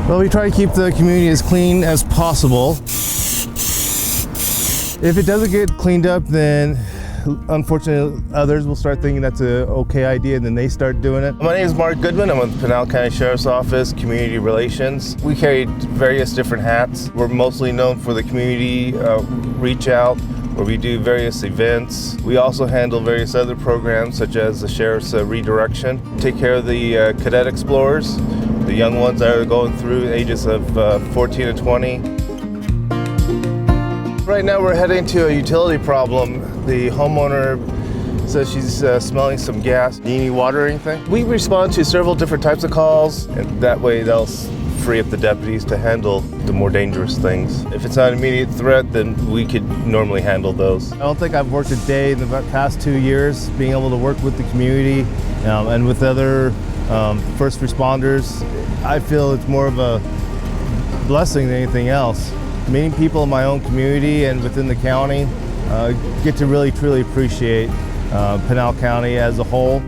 Well, we try to keep the community as clean as possible. If it doesn't get cleaned up, then unfortunately others will start thinking that's an okay idea, and then they start doing it. My name is Mark Goodman. I'm with Pinal County Sheriff's Office, Community Relations. We carry various different hats. We're mostly known for the community reach out, where we do various events. We also handle various other programs such as the Sheriff's Redirection. Take care of the cadet explorers, the young ones that are going through ages of 14 to 20. Right now we're heading to a utility problem. The homeowner says she's smelling some gas. Do you need water or anything? We respond to several different types of calls, and that way they'll free up the deputies to handle the more dangerous things. If it's not an immediate threat, then we could normally handle those. I don't think I've worked a day in the past 2 years being able to work with the community and with other first responders. I feel it's more of a blessing than anything else. Meeting people in my own community and within the county, get to really truly appreciate Pinal County as a whole.